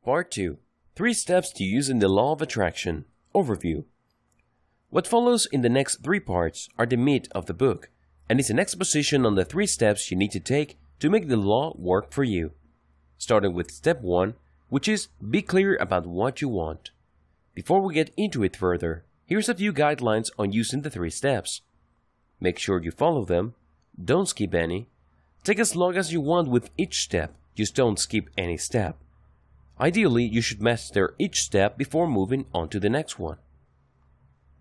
Part 2. 3 steps to using the law of attraction. Overview. What follows in the next 3 parts are the meat of the book, and it's an exposition on the 3 steps you need to take to make the law work for you. Starting with step 1, which is be clear about what you want. Before we get into it further, here's a few guidelines on using the 3 steps. Make sure you follow them. Don't skip any. Take as long as you want with each step, just don't skip any step. Ideally, you should master each step before moving on to the next one.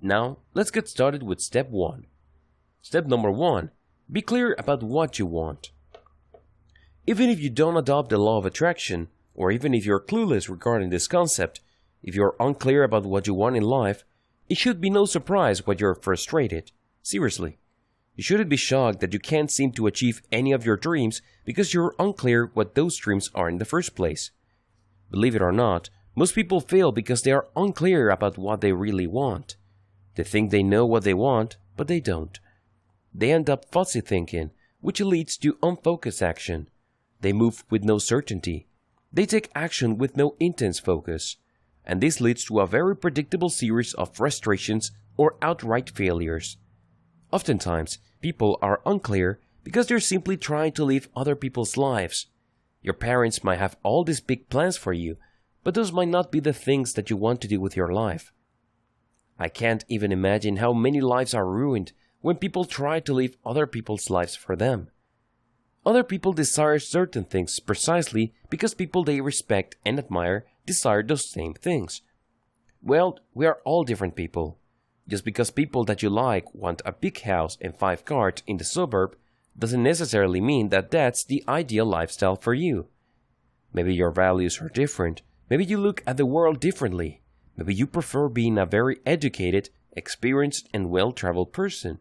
Now, let's get started with step 1. Step number 1. Be clear about what you want. Even if you don't adopt the law of attraction, or even if you're clueless regarding this concept, if you're unclear about what you want in life, it should be no surprise why you're frustrated. Seriously. You shouldn't be shocked that you can't seem to achieve any of your dreams because you're unclear what those dreams are in the first place. Believe it or not, most people fail because they are unclear about what they really want. They think they know what they want, but they don't. They end up fuzzy thinking, which leads to unfocused action. They move with no certainty. They take action with no intense focus. And this leads to a very predictable series of frustrations or outright failures. Oftentimes, people are unclear because they're simply trying to live other people's lives. Your parents might have all these big plans for you, but those might not be the things that you want to do with your life. I can't even imagine how many lives are ruined when people try to live other people's lives for them. Other people desire certain things precisely because people they respect and admire desire those same things. Well, we are all different people. Just because people that you like want a big house and 5 cars in the suburb doesn't necessarily mean that that's the ideal lifestyle for you. Maybe your values are different. Maybe you look at the world differently. Maybe you prefer being a very educated, experienced, and well-traveled person.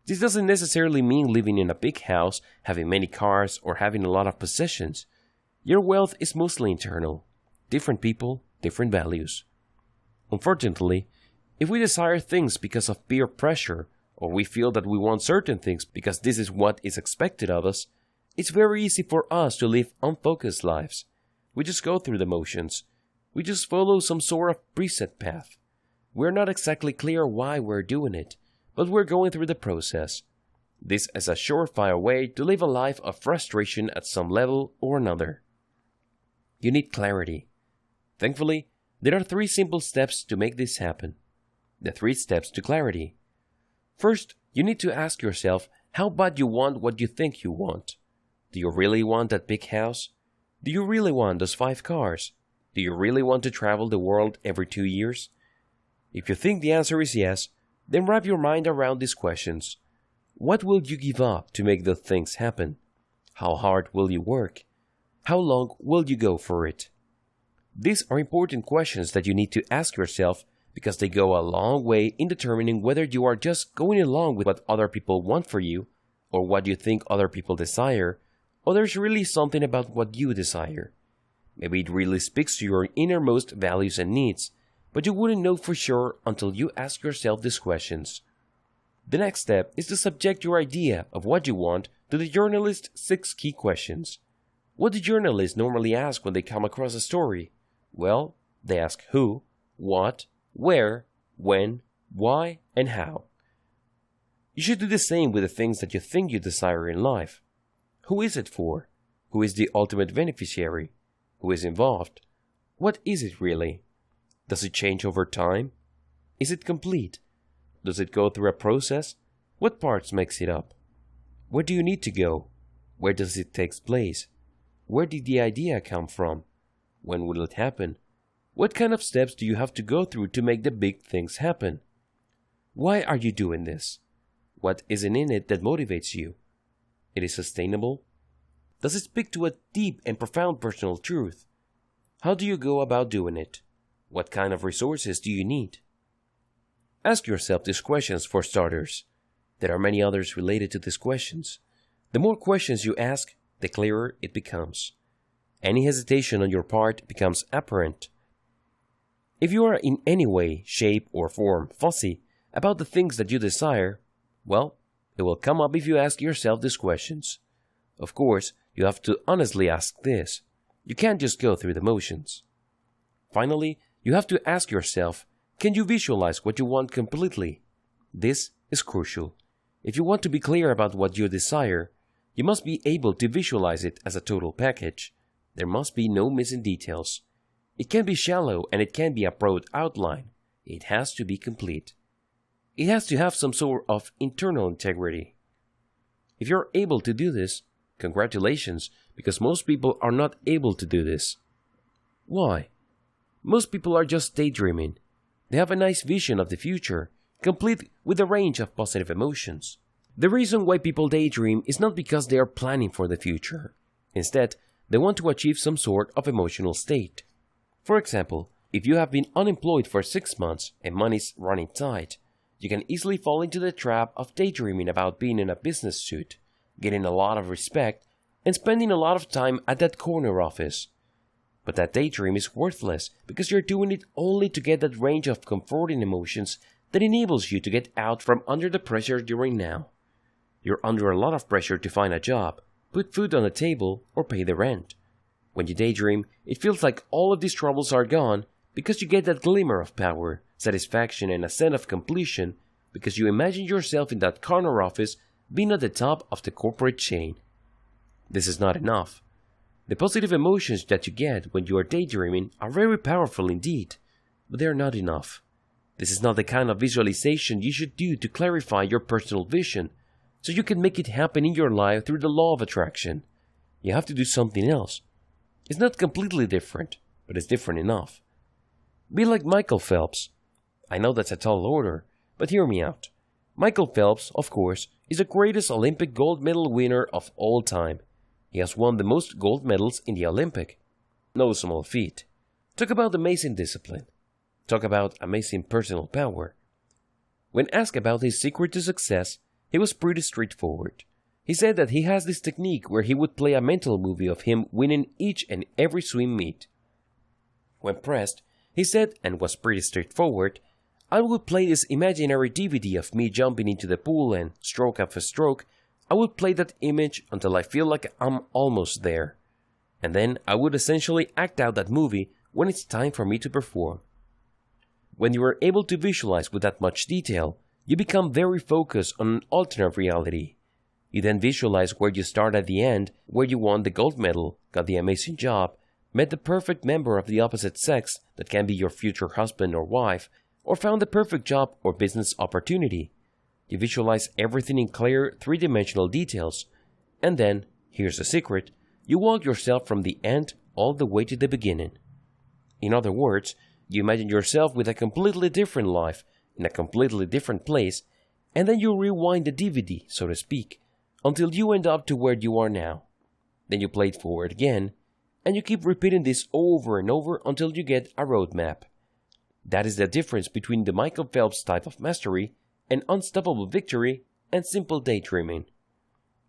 This doesn't necessarily mean living in a big house, having many cars, or having a lot of possessions. Your wealth is mostly internal. Different people, different values. Unfortunately, if we desire things because of peer pressure, or we feel that we want certain things because this is what is expected of us, it's very easy for us to live unfocused lives. We just go through the motions. We just follow some sort of preset path. We're not exactly clear why we're doing it, but we're going through the process. This is a surefire way to live a life of frustration at some level or another. You need clarity. Thankfully, there are 3 simple steps to make this happen. The 3 steps to clarity. First, you need to ask yourself how bad you want what you think you want. Do you really want that big house? Do you really want those 5 cars? Do you really want to travel the world every 2 years? If you think the answer is yes, then wrap your mind around these questions. What will you give up to make those things happen? How hard will you work? How long will you go for it? These are important questions that you need to ask yourself because they go a long way in determining whether you are just going along with what other people want for you, or what you think other people desire, or there's really something about what you desire. Maybe it really speaks to your innermost values and needs, but you wouldn't know for sure until you ask yourself these questions. The next step is to subject your idea of what you want to the journalist's 6 key questions. What do journalists normally ask when they come across a story? Well, they ask who, what, where, when, why, and how. You should do the same with the things that you think you desire in life. Who is it for? Who is the ultimate beneficiary? Who is involved? What is it really? Does it change over time? Is it complete? Does it go through a process? What parts makes it up? Where do you need to go? Where does it take place? Where did the idea come from? When will it happen? What kind of steps do you have to go through to make the big things happen? Why are you doing this? What isn't in it that motivates you? It is sustainable? Does it speak to a deep and profound personal truth? How do you go about doing it? What kind of resources do you need? Ask yourself these questions for starters. There are many others related to these questions. The more questions you ask, the clearer it becomes. Any hesitation on your part becomes apparent. If you are in any way, shape, or form fussy about the things that you desire, well, it will come up if you ask yourself these questions. Of course, you have to honestly ask this. You can't just go through the motions. Finally, you have to ask yourself, can you visualize what you want completely? This is crucial. If you want to be clear about what you desire, you must be able to visualize it as a total package. There must be no missing details. It can be shallow and it can be a broad outline. It has to be complete. It has to have some sort of internal integrity. If you're able to do this, congratulations, because most people are not able to do this. Why? Most people are just daydreaming. They have a nice vision of the future, complete with a range of positive emotions. The reason why people daydream is not because they are planning for the future. Instead, they want to achieve some sort of emotional state. For example, if you have been unemployed for 6 months and money's running tight, you can easily fall into the trap of daydreaming about being in a business suit, getting a lot of respect, and spending a lot of time at that corner office. But that daydream is worthless because you're doing it only to get that range of comforting emotions that enables you to get out from under the pressure you're in now. You're under a lot of pressure to find a job, put food on the table, or pay the rent. When you daydream, it feels like all of these troubles are gone because you get that glimmer of power, satisfaction, and a sense of completion because you imagine yourself in that corner office being at the top of the corporate chain. This is not enough. The positive emotions that you get when you are daydreaming are very powerful indeed, but they are not enough. This is not the kind of visualization you should do to clarify your personal vision, so you can make it happen in your life through the law of attraction. You have to do something else. It's not completely different, but it's different enough. Be like Michael Phelps. I know that's a tall order, but hear me out. Michael Phelps, of course, is the greatest Olympic gold medal winner of all time. He has won the most gold medals in the Olympic. No small feat. Talk about amazing discipline. Talk about amazing personal power. When asked about his secret to success, he was pretty straightforward. He said that he has this technique where he would play a mental movie of him winning each and every swim meet. When pressed, he said, and was pretty straightforward, I would play this imaginary DVD of me jumping into the pool and, stroke after stroke, I would play that image until I feel like I'm almost there. And then I would essentially act out that movie when it's time for me to perform. When you are able to visualize with that much detail, you become very focused on an alternate reality. You then visualize where you start at the end, where you won the gold medal, got the amazing job, met the perfect member of the opposite sex that can be your future husband or wife, or found the perfect job or business opportunity. You visualize everything in clear, three-dimensional details, and then, here's the secret, you walk yourself from the end all the way to the beginning. In other words, you imagine yourself with a completely different life, in a completely different place, and then you rewind the DVD, so to speak, until you end up to where you are now. Then you play it forward again, and you keep repeating this over and over until you get a roadmap. That is the difference between the Michael Phelps type of mastery and unstoppable victory and simple daydreaming.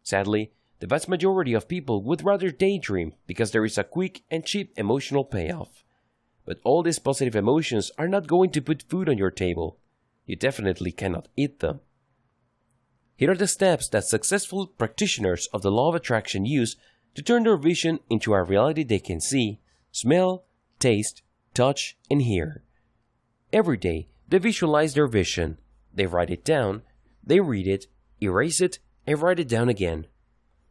Sadly, the vast majority of people would rather daydream because there is a quick and cheap emotional payoff. But all these positive emotions are not going to put food on your table. You definitely cannot eat them. Here are the steps that successful practitioners of the law of attraction use to turn their vision into a reality they can see, smell, taste, touch, and hear. Every day, they visualize their vision. They write it down, they read it, erase it, and write it down again.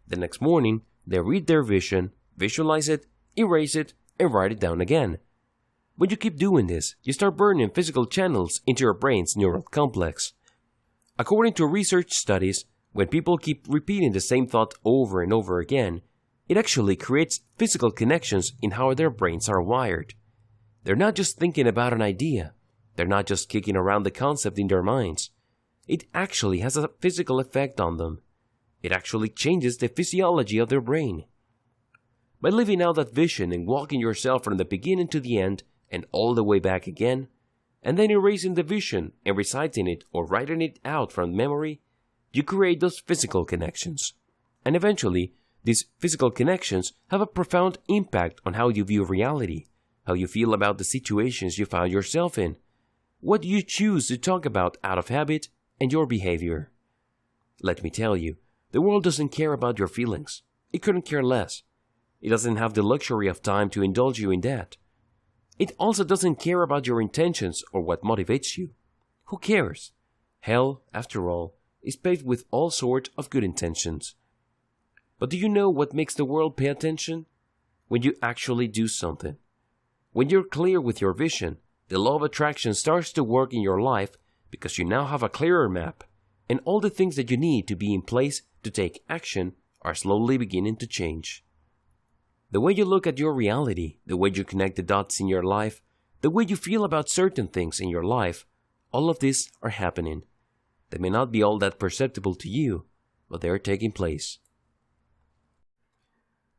The next morning, they read their vision, visualize it, erase it, and write it down again. When you keep doing this, you start burning physical channels into your brain's neural complex. According to research studies, when people keep repeating the same thought over and over again, it actually creates physical connections in how their brains are wired. They're not just thinking about an idea. They're not just kicking around the concept in their minds. It actually has a physical effect on them. It actually changes the physiology of their brain. By living out that vision and walking yourself from the beginning to the end and all the way back again, and then erasing the vision and reciting it or writing it out from memory, you create those physical connections. And eventually, these physical connections have a profound impact on how you view reality, how you feel about the situations you found yourself in, what you choose to talk about out of habit, and your behavior. Let me tell you, the world doesn't care about your feelings. It couldn't care less. It doesn't have the luxury of time to indulge you in that. It also doesn't care about your intentions or what motivates you. Who cares? Hell, after all, is paved with all sorts of good intentions. But do you know what makes the world pay attention? When you actually do something. When you're clear with your vision, the law of attraction starts to work in your life because you now have a clearer map, and all the things that you need to be in place to take action are slowly beginning to change. The way you look at your reality, the way you connect the dots in your life, the way you feel about certain things in your life, all of these are happening. They may not be all that perceptible to you, but they are taking place.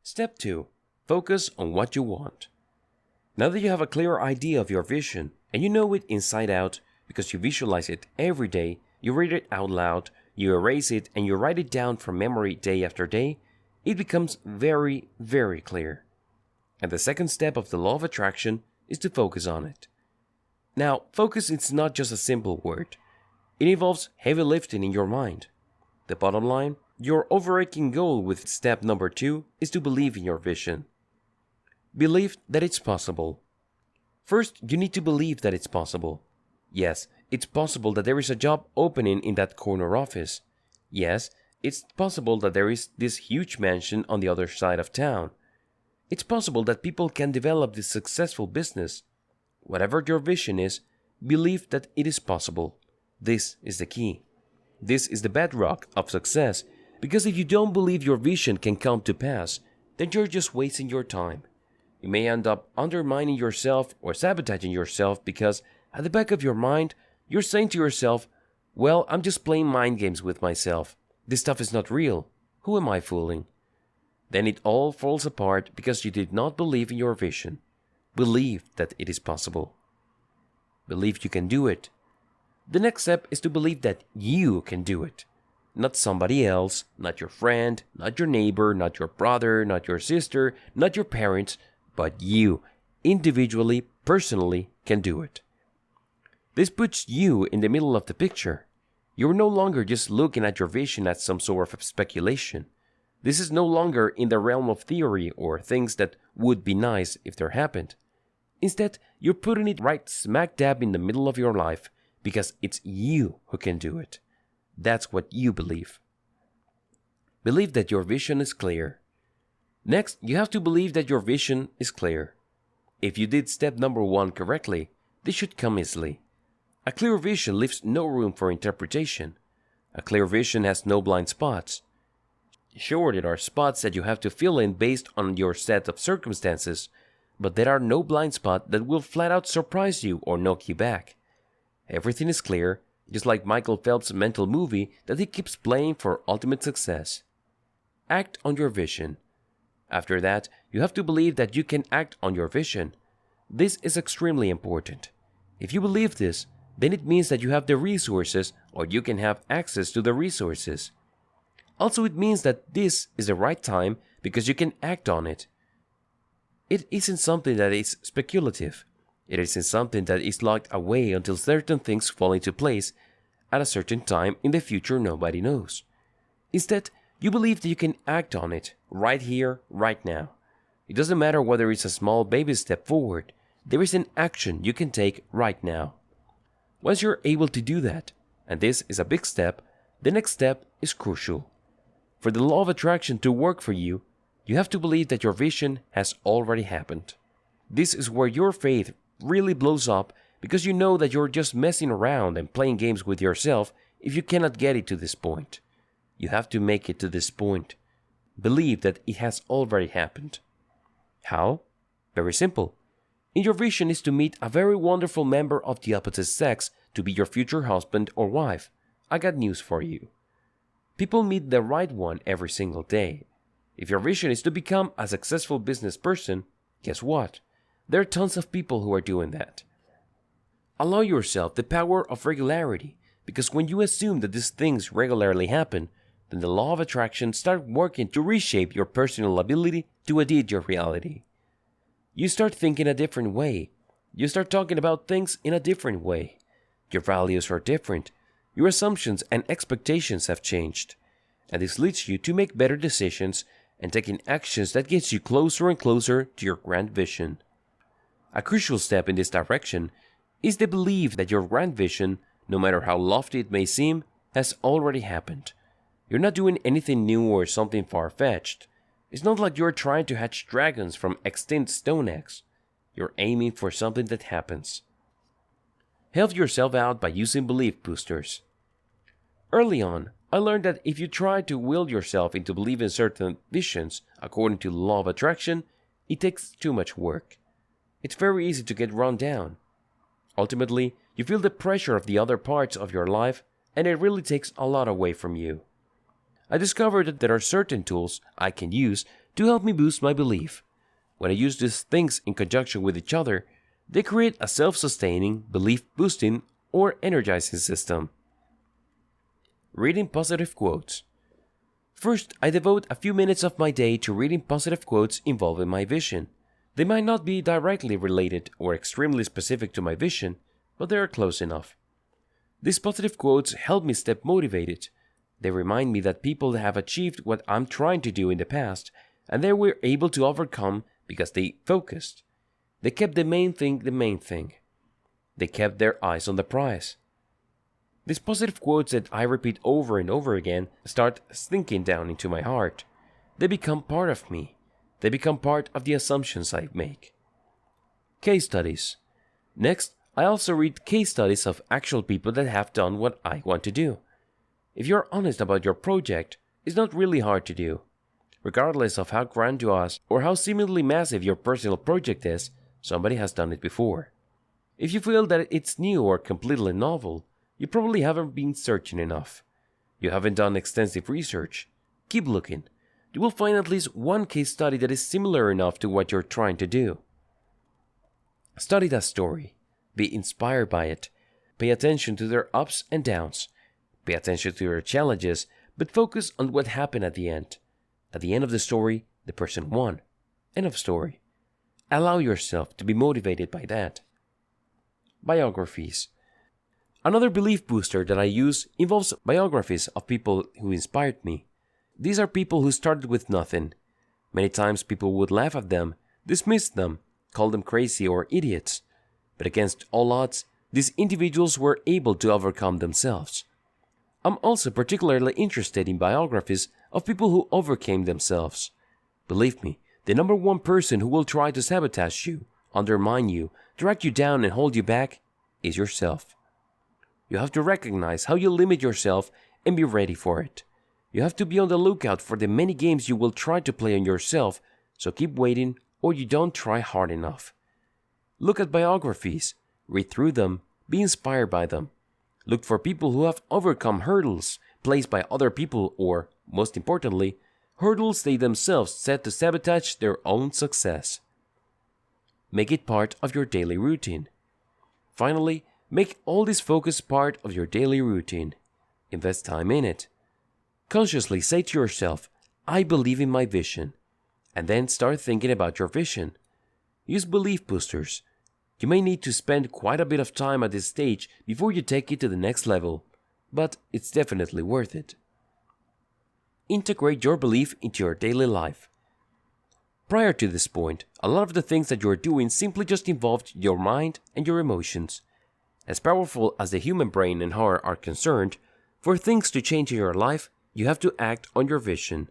Step 2. Focus on what you want. Now that you have a clear idea of your vision, and you know it inside out because you visualize it every day, you read it out loud, you erase it, and you write it down from memory day after day, it becomes very, very clear. And the second step of the law of attraction is to focus on it. Now, focus is not just a simple word. It involves heavy lifting in your mind. The bottom line, your overarching goal with step number 2 is to believe in your vision. Believe that it's possible. First, you need to believe that it's possible. Yes, it's possible that there is a job opening in that corner office. Yes, it's possible that there is this huge mansion on the other side of town. It's possible that people can develop this successful business. Whatever your vision is, believe that it is possible. This is the key. This is the bedrock of success, because if you don't believe your vision can come to pass, then you're just wasting your time. You may end up undermining yourself or sabotaging yourself because at the back of your mind, you're saying to yourself, well, I'm just playing mind games with myself. This stuff is not real. Who am I fooling? Then it all falls apart because you did not believe in your vision. Believe that it is possible. Believe you can do it. The next step is to believe that you can do it. Not somebody else, not your friend, not your neighbor, not your brother, not your sister, not your parents, but you, individually, personally, can do it. This puts you in the middle of the picture. You're no longer just looking at your vision as some sort of speculation. This is no longer in the realm of theory or things that would be nice if they happened. Instead, you're putting it right smack dab in the middle of your life because it's you who can do it. That's what you believe. Believe that your vision is clear. Next, you have to believe that your vision is clear. If you did step number 1 correctly, this should come easily. A clear vision leaves no room for interpretation. A clear vision has no blind spots. Sure, there are spots that you have to fill in based on your set of circumstances, but there are no blind spots that will flat out surprise you or knock you back. Everything is clear, just like Michael Phelps' mental movie that he keeps playing for ultimate success. Act on your vision. After that, you have to believe that you can act on your vision. This is extremely important. If you believe this, then it means that you have the resources or you can have access to the resources. Also, it means that this is the right time because you can act on it. It isn't something that is speculative. It isn't something that is locked away until certain things fall into place at a certain time in the future nobody knows. Instead, you believe that you can act on it right here, right now. It doesn't matter whether it's a small baby step forward. There is an action you can take right now. Once you're able to do that, and this is a big step, the next step is crucial. For the law of attraction to work for you, you have to believe that your vision has already happened. This is where your faith really blows up because you know that you're just messing around and playing games with yourself if you cannot get it to this point. You have to make it to this point. Believe that it has already happened. How? Very simple. In your vision is to meet a very wonderful member of the opposite sex to be your future husband or wife. I got news for you. People meet the right one every single day. If your vision is to become a successful business person, guess what? There are tons of people who are doing that. Allow yourself the power of regularity, because when you assume that these things regularly happen, then the law of attraction starts working to reshape your personal ability to edit your reality. You start thinking a different way. You start talking about things in a different way. Your values are different. Your assumptions and expectations have changed. And this leads you to make better decisions and taking actions that gets you closer and closer to your grand vision. A crucial step in this direction is the belief that your grand vision, no matter how lofty it may seem, has already happened. You're not doing anything new or something far-fetched. It's not like you're trying to hatch dragons from extinct stone eggs. You're aiming for something that happens. Help yourself out by using belief boosters. Early on, I learned that if you try to will yourself into believing certain visions according to the law of attraction, it takes too much work. It's very easy to get run down. Ultimately, you feel the pressure of the other parts of your life, and it really takes a lot away from you. I discovered that there are certain tools I can use to help me boost my belief. When I use these things in conjunction with each other, they create a self-sustaining, belief-boosting, or energizing system. Reading positive quotes. First, I devote a few minutes of my day to reading positive quotes involving my vision. They might not be directly related or extremely specific to my vision, but they are close enough. These positive quotes help me stay motivated. They remind me that people have achieved what I'm trying to do in the past, and they were able to overcome because they focused. They kept the main thing the main thing. They kept their eyes on the prize. These positive quotes that I repeat over and over again start sinking down into my heart. They become part of me. They become part of the assumptions I make. Case studies. Next, I also read case studies of actual people that have done what I want to do. If you're honest about your project, it's not really hard to do. Regardless of how grandiose or how seemingly massive your personal project is, somebody has done it before. If you feel that it's new or completely novel, you probably haven't been searching enough. You haven't done extensive research. Keep looking. You will find at least one case study that is similar enough to what you're trying to do. Study that story. Be inspired by it. Pay attention to their ups and downs. Pay attention to their challenges, but focus on what happened at the end. At the end of the story, the person won. End of story. Allow yourself to be motivated by that. Biographies. Another belief booster that I use involves biographies of people who inspired me. These are people who started with nothing. Many times people would laugh at them, dismiss them, call them crazy or idiots. But against all odds, these individuals were able to overcome themselves. I'm also particularly interested in biographies of people who overcame themselves. Believe me, the number one person who will try to sabotage you, undermine you, drag you down and hold you back is yourself. You have to recognize how you limit yourself and be ready for it. You have to be on the lookout for the many games you will try to play on yourself, so keep waiting or you don't try hard enough. Look at biographies, read through them, be inspired by them. Look for people who have overcome hurdles placed by other people or, most importantly, hurdles they themselves set to sabotage their own success. Make it part of your daily routine. Finally, make all this focus part of your daily routine. Invest time in it. Consciously say to yourself, I believe in my vision. And then start thinking about your vision. Use belief boosters. You may need to spend quite a bit of time at this stage before you take it to the next level, but it's definitely worth it. Integrate your belief into your daily life. Prior to this point, a lot of the things that you're doing simply just involved your mind and your emotions. As powerful as the human brain and heart are concerned, for things to change in your life, you have to act on your vision.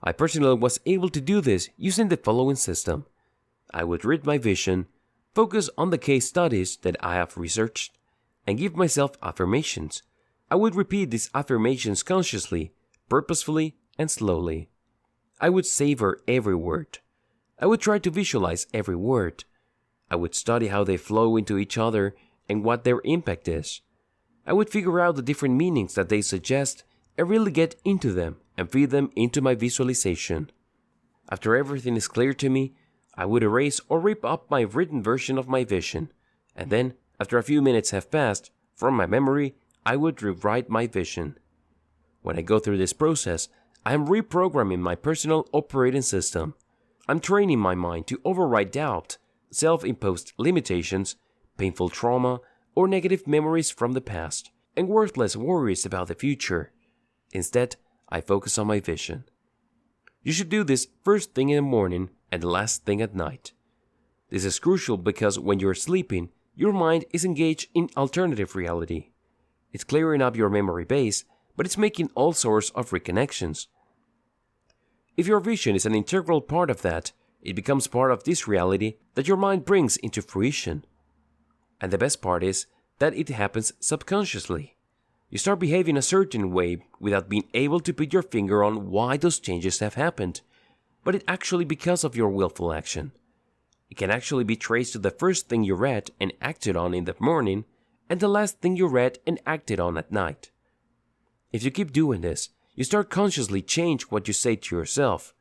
I personally was able to do this using the following system. I would read my vision, focus on the case studies that I have researched, and give myself affirmations. I would repeat these affirmations consciously, purposefully, and slowly. I would savor every word. I would try to visualize every word. I would study how they flow into each other and what their impact is. I would figure out the different meanings that they suggest and really get into them and feed them into my visualization. After everything is clear to me, I would erase or rip up my written version of my vision, and then, after a few minutes have passed, from my memory, I would rewrite my vision. When I go through this process, I am reprogramming my personal operating system. I'm training my mind to override doubt, self-imposed limitations, painful trauma, or negative memories from the past, and worthless worries about the future. Instead, I focus on my vision. You should do this first thing in the morning and the last thing at night. This is crucial because when you're sleeping, your mind is engaged in alternative reality. It's clearing up your memory base, but it's making all sorts of reconnections. If your vision is an integral part of that, it becomes part of this reality that your mind brings into fruition. And the best part is that it happens subconsciously. You start behaving a certain way without being able to put your finger on why those changes have happened, but it's actually because of your willful action. It can actually be traced to the first thing you read and acted on in the morning and the last thing you read and acted on at night. If you keep doing this, you start consciously change what you say to yourself.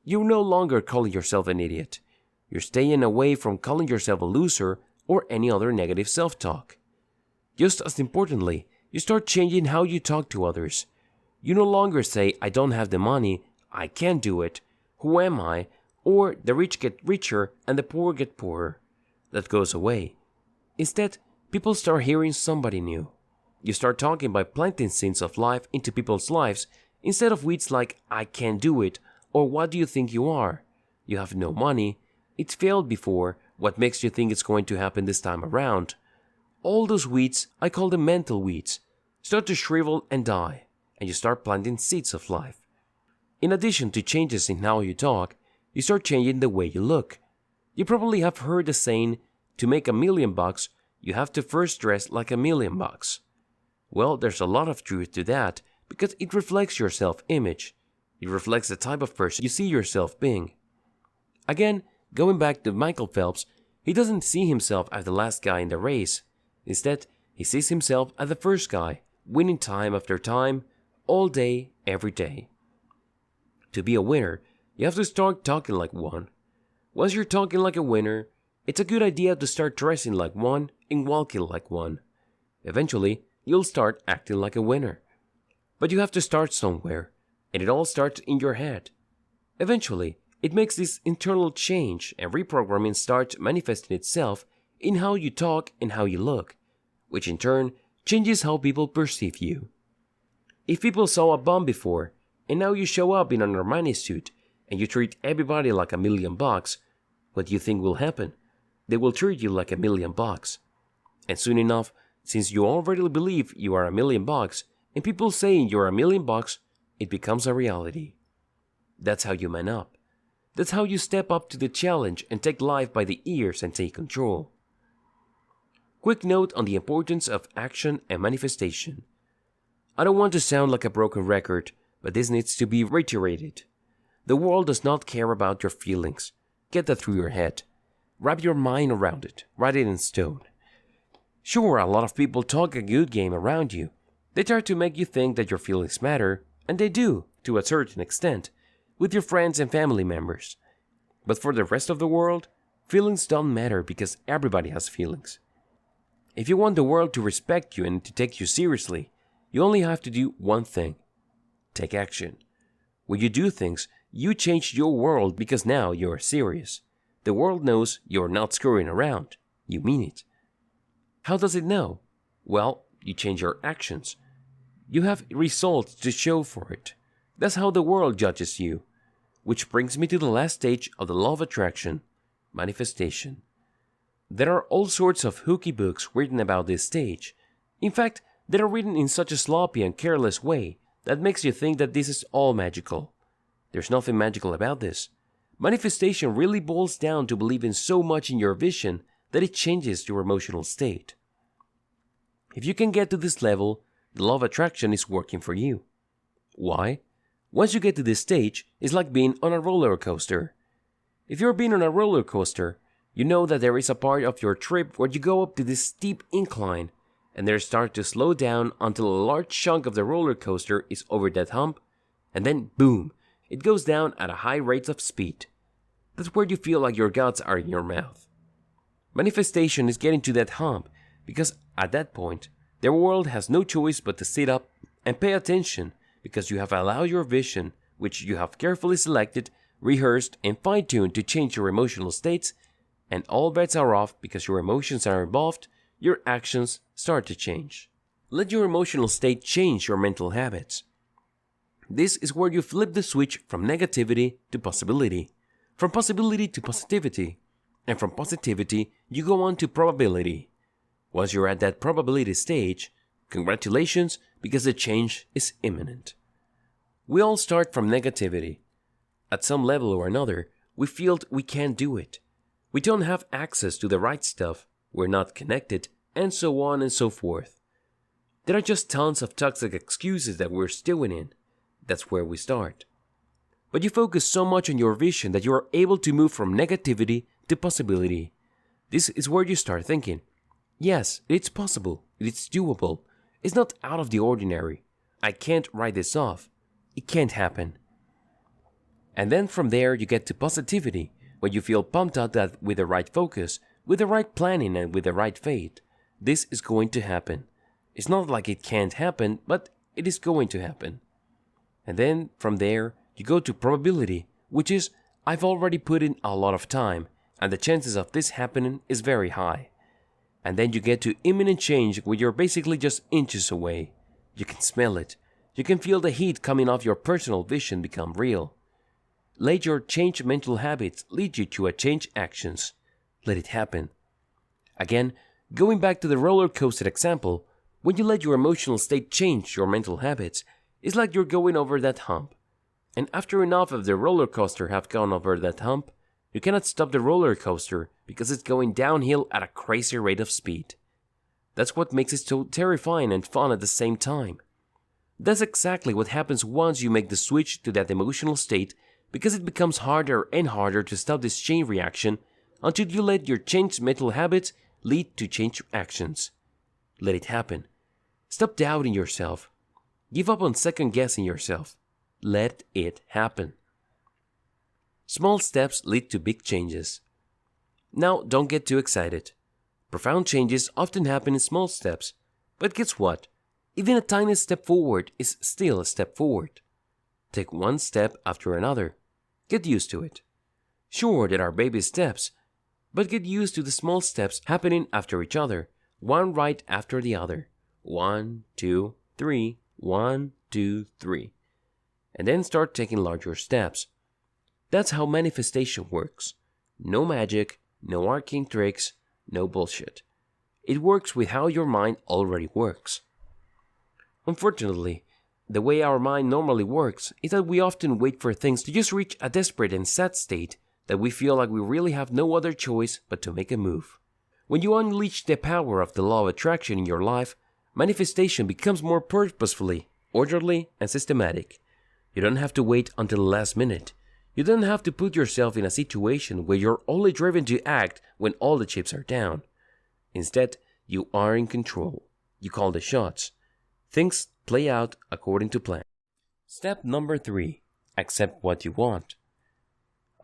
You're no longer calling yourself an idiot. You're staying away from calling yourself a loser or any other negative self-talk. Just as importantly, you start changing how you talk to others. You no longer say, I don't have the money, I can't do it, who am I, or the rich get richer and the poor get poorer. That goes away. Instead, people start hearing somebody new. You start talking by planting seeds of life into people's lives instead of weeds like, I can't do it, or what do you think you are? You have no money, it's failed before, what makes you think it's going to happen this time around? All those weeds, I call them mental weeds, start to shrivel and die, and you start planting seeds of life. In addition to changes in how you talk, you start changing the way you look. You probably have heard the saying, to make $1 million, you have to first dress like $1 million. Well, there's a lot of truth to that because it reflects your self-image. It reflects the type of person you see yourself being. Again, going back to Michael Phelps, he doesn't see himself as the last guy in the race. Instead, he sees himself as the first guy, winning time after time, all day, every day. To be a winner, you have to start talking like one. Once you're talking like a winner, it's a good idea to start dressing like one and walking like one. Eventually, you'll start acting like a winner. But you have to start somewhere, and it all starts in your head. Eventually, it makes this internal change and reprogramming starts manifesting itself in how you talk and how you look, which in turn changes how people perceive you. If people saw a bum before, and now you show up in an Armani suit, and you treat everybody like $1 million, what do you think will happen? They will treat you like $1 million. And soon enough, since you already believe you are $1 million, and people saying you're $1 million, it becomes a reality. That's how you man up. That's how you step up to the challenge and take life by the ears and take control. Quick note on the importance of action and manifestation. I don't want to sound like a broken record, but this needs to be reiterated. The world does not care about your feelings. Get that through your head. Wrap your mind around it. Write it in stone. Sure, a lot of people talk a good game around you. They try to make you think that your feelings matter, and they do, to a certain extent, with your friends and family members. But for the rest of the world, feelings don't matter because everybody has feelings. If you want the world to respect you and to take you seriously, you only have to do one thing. Take action. When you do things, you change your world because now you're serious. The world knows you're not screwing around. You mean it. How does it know? Well, you change your actions. You have results to show for it. That's how the world judges you. Which brings me to the last stage of the law of attraction, manifestation. There are all sorts of hooky books written about this stage. In fact, they are written in such a sloppy and careless way that makes you think that this is all magical. There's nothing magical about this. Manifestation really boils down to believing so much in your vision that it changes your emotional state. If you can get to this level, the law of attraction is working for you. Why? Once you get to this stage, it's like being on a roller coaster. If you're being on a roller coaster, you know that there is a part of your trip where you go up to this steep incline and then start to slow down until a large chunk of the roller coaster is over that hump, and then boom, it goes down at a high rate of speed. That's where you feel like your guts are in your mouth. Manifestation is getting to that hump because at that point, the world has no choice but to sit up and pay attention because you have allowed your vision, which you have carefully selected, rehearsed, and fine-tuned to change your emotional states, and all bets are off because your emotions are involved, your actions start to change. Let your emotional state change your mental habits. This is where you flip the switch from negativity to possibility, from possibility to positivity, And from positivity, you go on to probability. Once you're at that probability stage, congratulations, because the change is imminent. We all start from negativity. At some level or another, we feel we can't do it. We don't have access to the right stuff, we're not connected, and so on and so forth. There are just tons of toxic excuses that we're stewing in. That's where we start. But you focus so much on your vision that you are able to move from negativity to possibility. This is where you start thinking, yes, it's possible, it's doable, it's not out of the ordinary. I can't write this off. It can't happen. And then from there you get to positivity, where you feel pumped out that with the right focus, with the right planning and with the right faith, this is going to happen. It's not like it can't happen, but it is going to happen. And then from there you go to probability, which is I've already put in a lot of time and the chances of this happening is very high. And then you get to imminent change, where you're basically just inches away. You can smell it. You can feel the heat coming off your personal vision become real. Let your change mental habits lead you to a change actions. Let it happen. Again, going back to the roller coaster example, when you let your emotional state change your mental habits, it's like you're going over that hump. And after enough of the roller coaster have gone over that hump, you cannot stop the roller coaster because it's going downhill at a crazy rate of speed. That's what makes it so terrifying and fun at the same time. That's exactly what happens once you make the switch to that emotional state, because it becomes harder and harder to stop this chain reaction until you let your changed mental habits lead to change actions. Let it happen. Stop doubting yourself. Give up on second guessing yourself. Let it happen. Small steps lead to big changes. Now, don't get too excited. Profound changes often happen in small steps, but guess what? Even a tiny step forward is still a step forward. Take one step after another. Get used to it. Sure, there are baby steps, but get used to the small steps happening after each other, one right after the other. 1, 2, 3, 1, 2, 3. And then start taking larger steps. That's how manifestation works. No magic, no arcane tricks, no bullshit. It works with how your mind already works. Unfortunately, the way our mind normally works is that we often wait for things to just reach a desperate and sad state that we feel like we really have no other choice but to make a move. When you unleash the power of the law of attraction in your life, manifestation becomes more purposefully, orderly, and systematic. You don't have to wait until the last minute. You don't have to put yourself in a situation where you're only driven to act when all the chips are down. Instead, you are in control. You call the shots. Things play out according to plan. Step number 3. Accept what you want.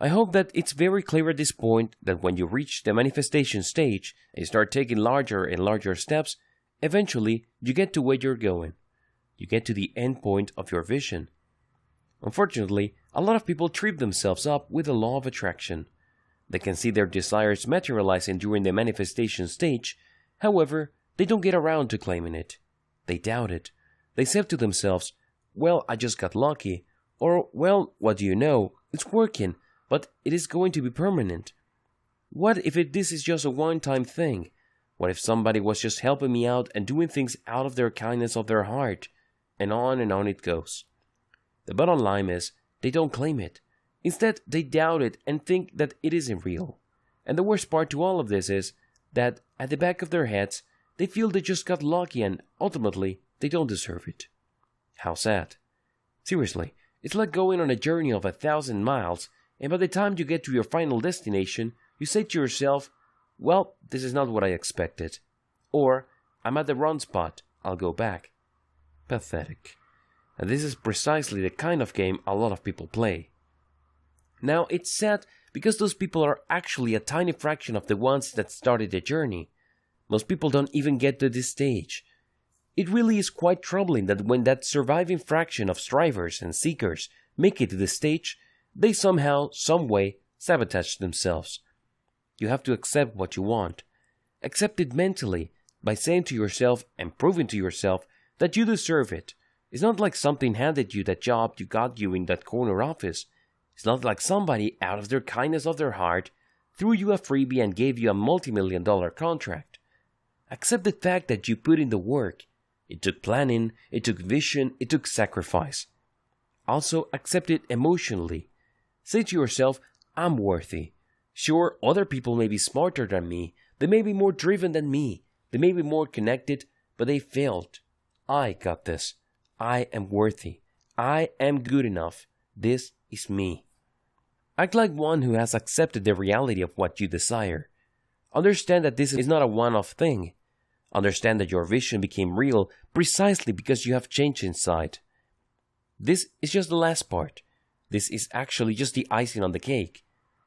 I hope that it's very clear at this point that when you reach the manifestation stage and you start taking larger and larger steps, eventually you get to where you're going. You get to the end point of your vision. Unfortunately, a lot of people trip themselves up with the law of attraction. They can see their desires materializing during the manifestation stage, however, they don't get around to claiming it. They doubt it. They say to themselves, well, I just got lucky, or, well, what do you know, it's working, but it is going to be permanent. What if this is just a one-time thing? What if somebody was just helping me out and doing things out of their kindness of their heart? And on it goes. The bottom line is, they don't claim it. Instead, they doubt it and think that it isn't real. And the worst part to all of this is that at the back of their heads, they feel they just got lucky and ultimately, they don't deserve it. How sad. Seriously, it's like going on a journey of 1,000 miles, and by the time you get to your final destination, you say to yourself, well, this is not what I expected. Or, I'm at the wrong spot, I'll go back. Pathetic. And this is precisely the kind of game a lot of people play. Now, it's sad because those people are actually a tiny fraction of the ones that started the journey. Most people don't even get to this stage. It really is quite troubling that when that surviving fraction of strivers and seekers make it to this stage, they somehow, some way, sabotage themselves. You have to accept what you want. Accept it mentally by saying to yourself and proving to yourself that you deserve it. It's not like something handed you that job you got you in that corner office. It's not like somebody, out of their kindness of their heart, threw you a freebie and gave you a multi-million-dollar contract. Accept the fact that you put in the work. It took planning, it took vision, it took sacrifice. Also, accept it emotionally. Say to yourself, I'm worthy. Sure, other people may be smarter than me, they may be more driven than me, they may be more connected, but they failed. I got this. I am worthy. I am good enough. This is me. Act like one who has accepted the reality of what you desire. Understand that this is not a one-off thing. Understand that your vision became real precisely because you have changed inside. This is just the last part. This is actually just the icing on the cake.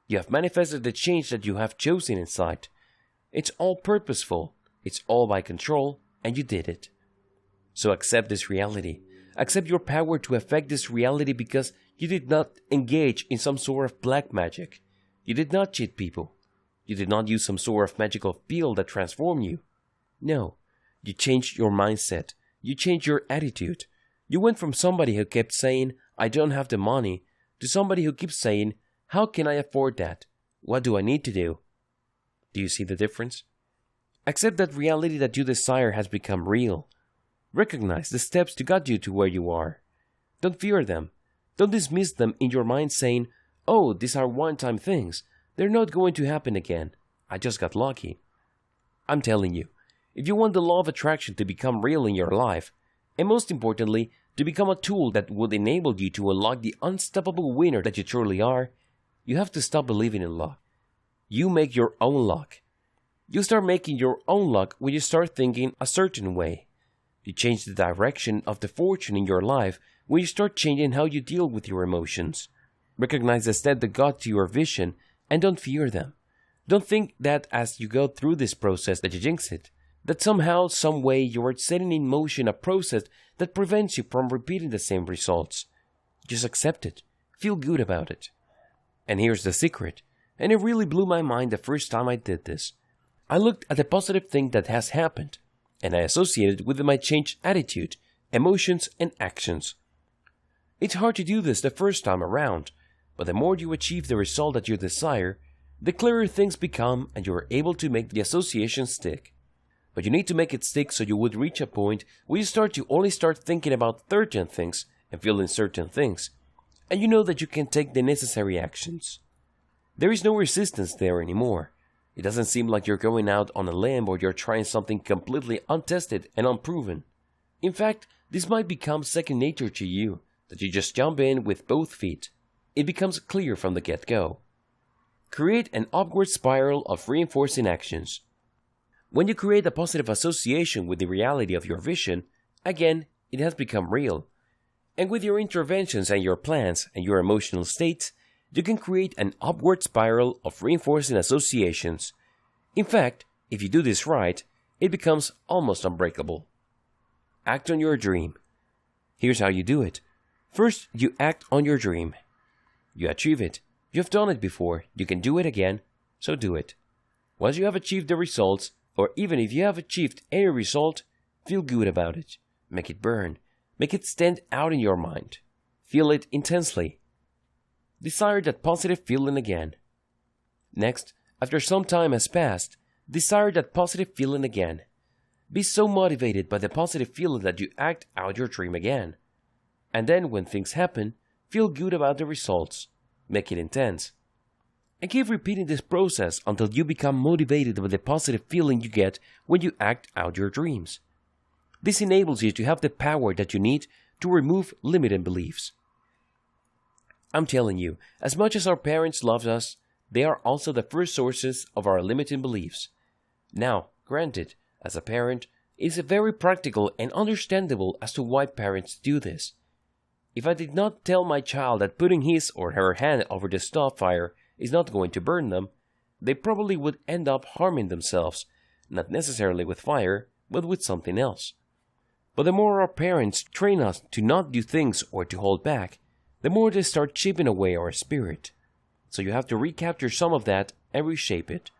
You have manifested the change that you have chosen inside. It's all purposeful. It's all by control, and you did it. So accept this reality. Accept your power to affect this reality because you did not engage in some sort of black magic. You did not cheat people. You did not use some sort of magical pill that transformed you. No, you changed your mindset. You changed your attitude. You went from somebody who kept saying, I don't have the money, to somebody who keeps saying, how can I afford that? What do I need to do? Do you see the difference? Accept that reality that you desire has become real. Recognize the steps to get you to where you are. Don't fear them. Don't dismiss them in your mind saying, oh, these are one-time things. They're not going to happen again. I just got lucky. I'm telling you, if you want the law of attraction to become real in your life, and most importantly, to become a tool that would enable you to unlock the unstoppable winner that you truly are, you have to stop believing in luck. You make your own luck. You start making your own luck when you start thinking a certain way. You change the direction of the fortune in your life when you start changing how you deal with your emotions. Recognize the step that got to your vision and don't fear them. Don't think that as you go through this process that you jinx it, that somehow, some way you are setting in motion a process that prevents you from repeating the same results. Just accept it. Feel good about it. And here's the secret, and it really blew my mind the first time I did this. I looked at the positive thing that has happened, and I associated it with my changed attitude, emotions, and actions. It's hard to do this the first time around, but the more you achieve the result that you desire, the clearer things become and you are able to make the association stick. But you need to make it stick so you would reach a point where you start to only start thinking about certain things and feeling certain things, and you know that you can take the necessary actions. There is no resistance there anymore. It doesn't seem like you're going out on a limb or you're trying something completely untested and unproven. In fact, this might become second nature to you, that you just jump in with both feet. It becomes clear from the get-go. Create an upward spiral of reinforcing actions. When you create a positive association with the reality of your vision, again, it has become real. And with your interventions and your plans and your emotional states, you can create an upward spiral of reinforcing associations. In fact, if you do this right, it becomes almost unbreakable. Act on your dream. Here's how you do it. First, you act on your dream. You achieve it. You have done it before. You can do it again, so do it. Once you have achieved the results, or even if you have achieved any result, feel good about it. Make it burn. Make it stand out in your mind. Feel it intensely. Desire that positive feeling again. Next, after some time has passed, desire that positive feeling again. Be so motivated by the positive feeling that you act out your dream again. And then when things happen, feel good about the results. Make it intense. And keep repeating this process until you become motivated by the positive feeling you get when you act out your dreams. This enables you to have the power that you need to remove limiting beliefs. I'm telling you, as much as our parents loved us, they are also the first sources of our limiting beliefs. Now, granted, as a parent, it is very practical and understandable as to why parents do this. If I did not tell my child that putting his or her hand over the stove fire is not going to burn them, they probably would end up harming themselves, not necessarily with fire, but with something else. But the more our parents train us to not do things or to hold back, the more they start chipping away our spirit. So you have to recapture some of that and reshape it.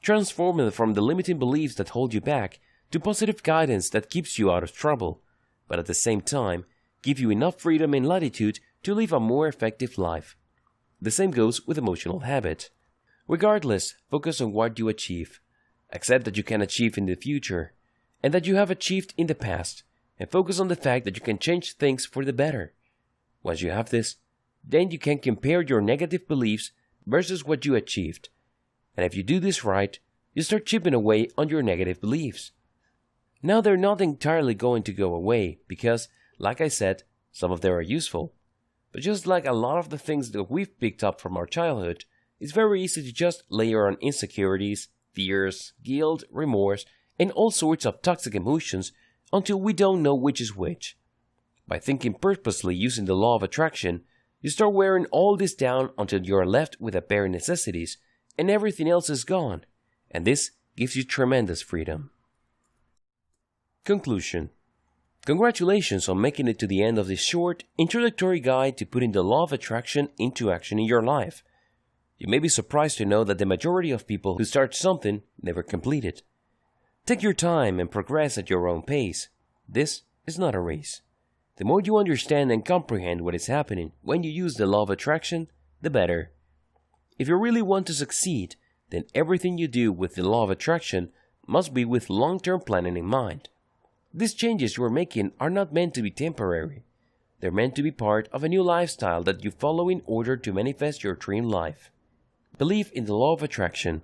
Transform it from the limiting beliefs that hold you back to positive guidance that keeps you out of trouble, but at the same time, give you enough freedom and latitude to live a more effective life. The same goes with emotional habit. Regardless, focus on what you achieve. Accept that you can achieve in the future and that you have achieved in the past, and focus on the fact that you can change things for the better. Once you have this, then you can compare your negative beliefs versus what you achieved. And if you do this right, you start chipping away on your negative beliefs. Now they're not entirely going to go away because, like I said, some of them are useful. But just like a lot of the things that we've picked up from our childhood, it's very easy to just layer on insecurities, fears, guilt, remorse, and all sorts of toxic emotions until we don't know which is which. By thinking purposely using the law of attraction, you start wearing all this down until you are left with the bare necessities and everything else is gone, and this gives you tremendous freedom. Conclusion. Congratulations on making it to the end of this short, introductory guide to putting the law of attraction into action in your life. You may be surprised to know that the majority of people who start something never complete it. Take your time and progress at your own pace. This is not a race. The more you understand and comprehend what is happening when you use the law of attraction, the better. If you really want to succeed, then everything you do with the law of attraction must be with long-term planning in mind. These changes you are making are not meant to be temporary. They're meant to be part of a new lifestyle that you follow in order to manifest your dream life. Believe in the law of attraction.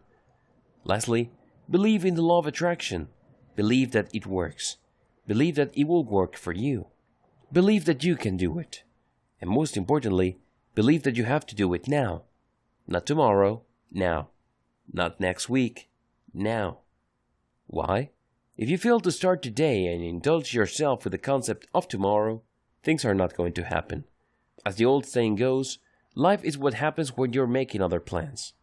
Lastly, believe in the law of attraction. Believe that it works. Believe that it will work for you. Believe that you can do it. And most importantly, believe that you have to do it now. Not tomorrow, now. Not next week, now. Why? If you fail to start today and indulge yourself with the concept of tomorrow, things are not going to happen. As the old saying goes, life is what happens when you're making other plans.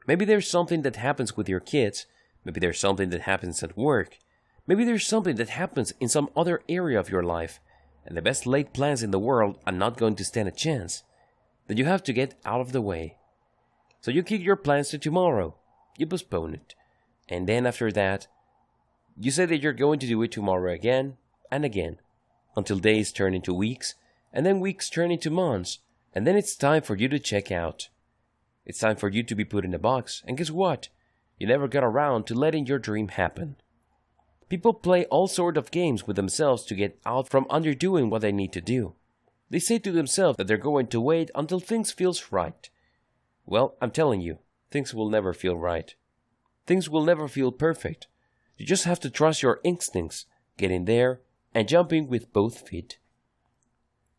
Maybe there's something that happens with your kids, maybe there's something that happens at work, maybe there's something that happens in some other area of your life, and the best laid plans in the world are not going to stand a chance. Then you have to get out of the way. So you kick your plans to tomorrow, you postpone it, and then after that, you say that you're going to do it tomorrow again and again, until days turn into weeks, and then weeks turn into months, and then it's time for you to check out. It's time for you to be put in a box, and guess what? You never got around to letting your dream happen. People play all sorts of games with themselves to get out from underdoing what they need to do. They say to themselves that they're going to wait until things feels right. Well, I'm telling you, things will never feel right. Things will never feel perfect. You just have to trust your instincts, get in there, and jump in with both feet.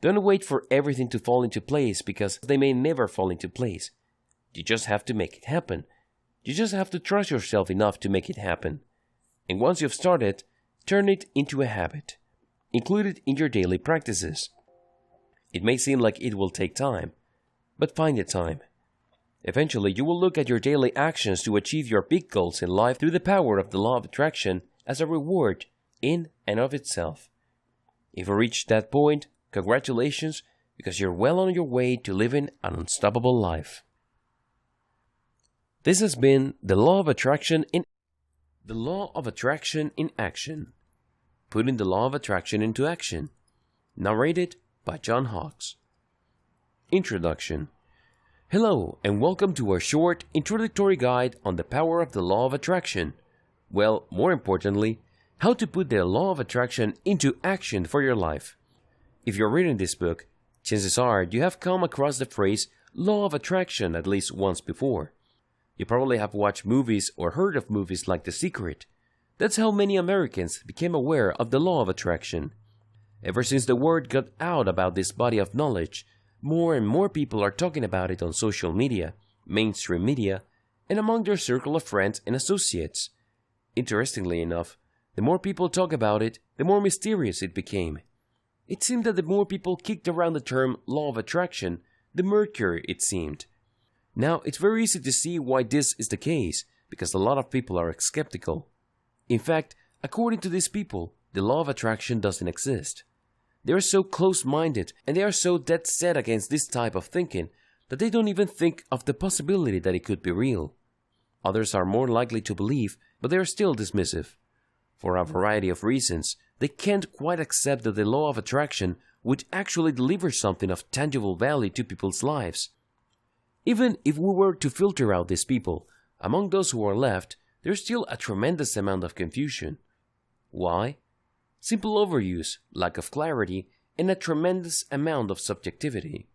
Don't wait for everything to fall into place because they may never fall into place. You just have to make it happen. You just have to trust yourself enough to make it happen. And once you've started, turn it into a habit. Include it in your daily practices. It may seem like it will take time, but find the time. Eventually, you will look at your daily actions to achieve your big goals in life through the power of the law of attraction as a reward in and of itself. If you reach that point, congratulations, because you're well on your way to living an unstoppable life. This has been the law of attraction in action. Putting the law of attraction into action. Narrated by John Hawkes. Introduction. Hello, and welcome to our short introductory guide on the power of the law of attraction. Well, more importantly, how to put the law of attraction into action for your life. If you're reading this book, chances are you have come across the phrase law of attraction at least once before. You probably have watched movies or heard of movies like The Secret. That's how many Americans became aware of the law of attraction. Ever since the word got out about this body of knowledge, more and more people are talking about it on social media, mainstream media, and among their circle of friends and associates. Interestingly enough, the more people talk about it, the more mysterious it became. It seemed that the more people kicked around the term law of attraction, the murkier it seemed. Now, it's very easy to see why this is the case, because a lot of people are skeptical. In fact, according to these people, the law of attraction doesn't exist. They are so close-minded and they are so dead set against this type of thinking that they don't even think of the possibility that it could be real. Others are more likely to believe, but they are still dismissive. For a variety of reasons, they can't quite accept that the law of attraction would actually deliver something of tangible value to people's lives. Even if we were to filter out these people, among those who are left, there's still a tremendous amount of confusion. Why? Simple overuse, lack of clarity, and a tremendous amount of subjectivity.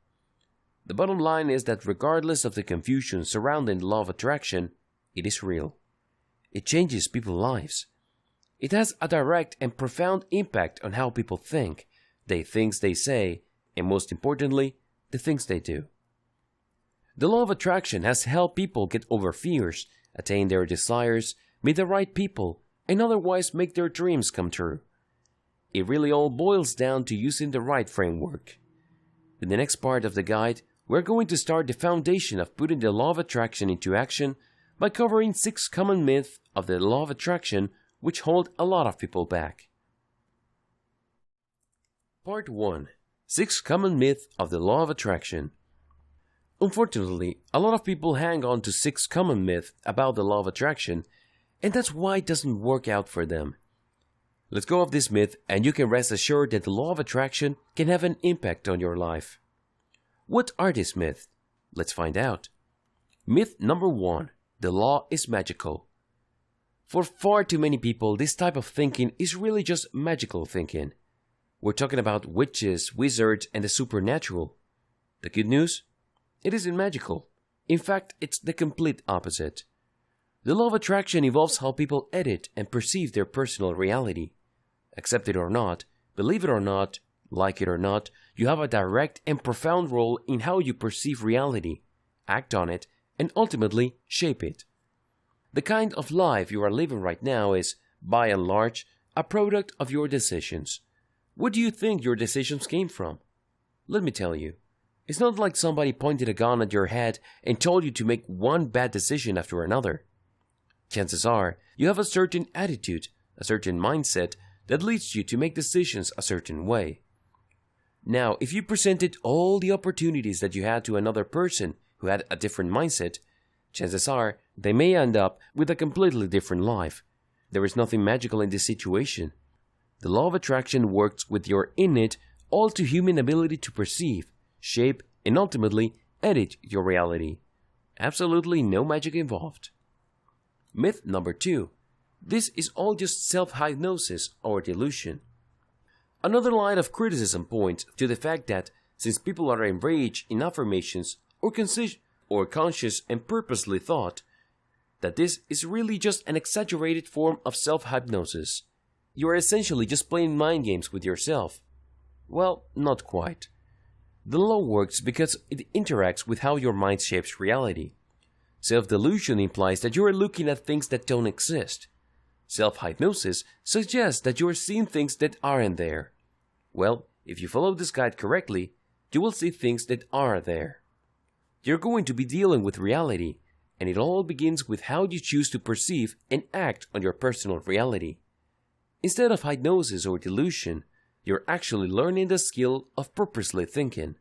The bottom line is that regardless of the confusion surrounding the law of attraction, it is real. It changes people's lives. It has a direct and profound impact on how people think, the things they say, and most importantly, the things they do. The law of attraction has helped people get over fears, attain their desires, meet the right people, and otherwise make their dreams come true. It really all boils down to using the right framework. In the next part of the guide, we're going to start the foundation of putting the law of attraction into action by covering 6 common myths of the law of attraction which hold a lot of people back. Part 1. 6 common myths of the law of attraction. Unfortunately, a lot of people hang on to 6 common myths about the law of attraction, and that's why it doesn't work out for them. Let's go off this myth and you can rest assured that the law of attraction can have an impact on your life. What are these myths? Let's find out. Myth number 1. The law is magical. For far too many people, this type of thinking is really just magical thinking. We're talking about witches, wizards, and the supernatural. The good news? It isn't magical. In fact, it's the complete opposite. The law of attraction involves how people edit and perceive their personal reality. Accept it or not, believe it or not, like it or not, you have a direct and profound role in how you perceive reality, act on it, and ultimately shape it. The kind of life you are living right now is, by and large, a product of your decisions. Where do you think your decisions came from? Let me tell you, it's not like somebody pointed a gun at your head and told you to make one bad decision after another. Chances are, you have a certain attitude, a certain mindset that leads you to make decisions a certain way. Now, if you presented all the opportunities that you had to another person who had a different mindset, chances are they may end up with a completely different life. There is nothing magical in this situation. The law of attraction works with your innate, all-too-human ability to perceive, shape, and ultimately edit your reality. Absolutely no magic involved. Myth number 2. This is all just self-hypnosis or delusion. Another line of criticism points to the fact that since people are enraged in affirmations or conscious and purposely thought, that this is really just an exaggerated form of self-hypnosis. You are essentially just playing mind games with yourself. Well, not quite. The law works because it interacts with how your mind shapes reality. Self-delusion implies that you are looking at things that don't exist. Self-hypnosis suggests that you are seeing things that aren't there. Well, if you follow this guide correctly, you will see things that are there. You're going to be dealing with reality, and it all begins with how you choose to perceive and act on your personal reality. Instead of hypnosis or delusion, you're actually learning the skill of purposely thinking.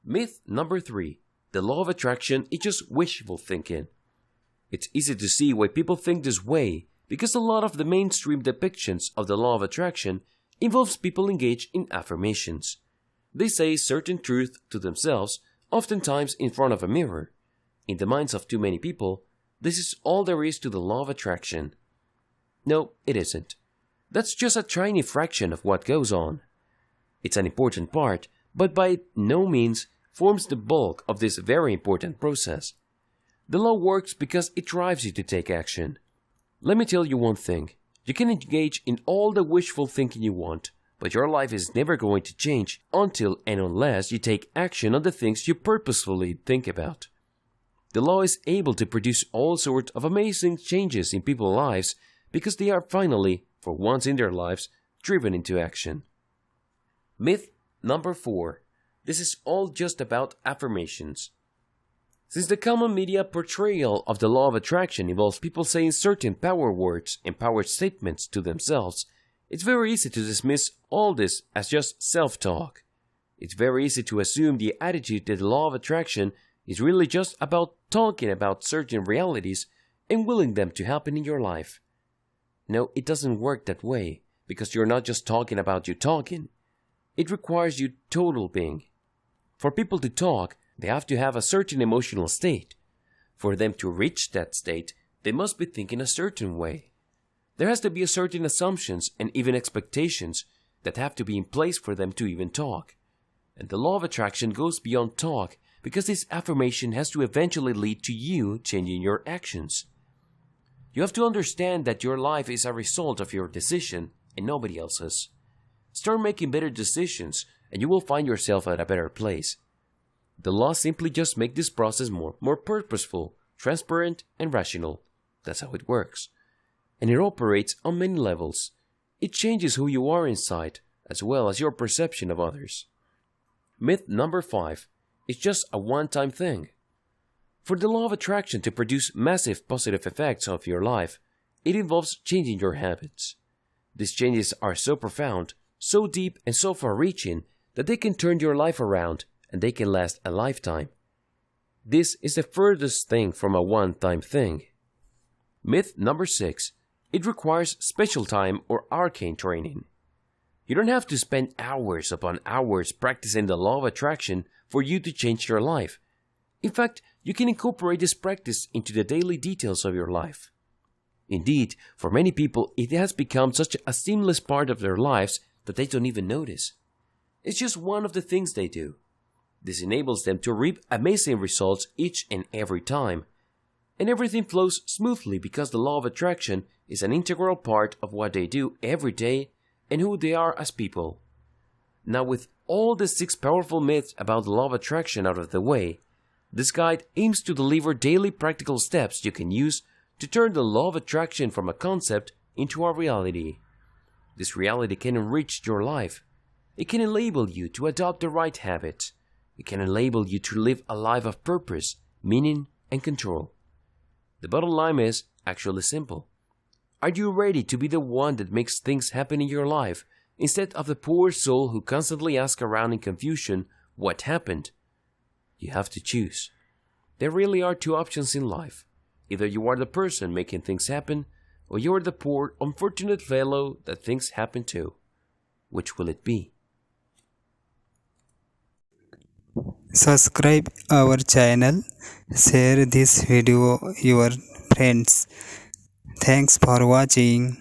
Myth number 3. The law of attraction is just wishful thinking. It's easy to see why people think this way because a lot of the mainstream depictions of the law of attraction involves people engaged in affirmations. They say certain truth to themselves, oftentimes in front of a mirror. In the minds of too many people, this is all there is to the law of attraction. No, it isn't. That's just a tiny fraction of what goes on. It's an important part, but by no means forms the bulk of this very important process. The law works because it drives you to take action. Let me tell you one thing. You can engage in all the wishful thinking you want, but your life is never going to change until and unless you take action on the things you purposefully think about. The law is able to produce all sorts of amazing changes in people's lives because they are finally, for once in their lives, driven into action. Myth number 4. This is all just about affirmations. Since the common media portrayal of the law of attraction involves people saying certain power words and power statements to themselves, it's very easy to dismiss all this as just self-talk. It's very easy to assume the attitude that the law of attraction is really just about talking about certain realities and willing them to happen in your life. No, it doesn't work that way, because you're not just talking about you talking. It requires you total being. For people to talk, They have to have a certain emotional state. For them to reach that state, they must be thinking a certain way. There has to be a certain assumptions and even expectations that have to be in place for them to even talk. And the law of attraction goes beyond talk because this affirmation has to eventually lead to you changing your actions. You have to understand that your life is a result of your decision and nobody else's. Start making better decisions and you will find yourself at a better place. The laws simply just make this process more purposeful, transparent, and rational. That's how it works. And it operates on many levels. It changes who you are inside, as well as your perception of others. Myth number 5. It's just a one-time thing. For the law of attraction to produce massive positive effects of your life, it involves changing your habits. These changes are so profound, so deep, and so far-reaching that they can turn your life around and they can last a lifetime. This is the furthest thing from a one-time thing. Myth number 6. It requires special time or arcane training. You don't have to spend hours upon hours practicing the law of attraction for you to change your life. In fact, you can incorporate this practice into the daily details of your life. Indeed, for many people, it has become such a seamless part of their lives that they don't even notice. It's just one of the things they do. This enables them to reap amazing results each and every time. And everything flows smoothly because the law of attraction is an integral part of what they do every day and who they are as people. Now, with all the 6 powerful myths about the law of attraction out of the way, this guide aims to deliver daily practical steps you can use to turn the law of attraction from a concept into a reality. This reality can enrich your life. It can enable you to adopt the right habits. It can enable you to live a life of purpose, meaning, and control. The bottom line is actually simple. Are you ready to be the one that makes things happen in your life instead of the poor soul who constantly asks around in confusion what happened? You have to choose. There really are 2 options in life. Either you are the person making things happen or you are the poor, unfortunate fellow that things happen to. Which will it be? Subscribe our channel, share this video your friends. Thanks for watching.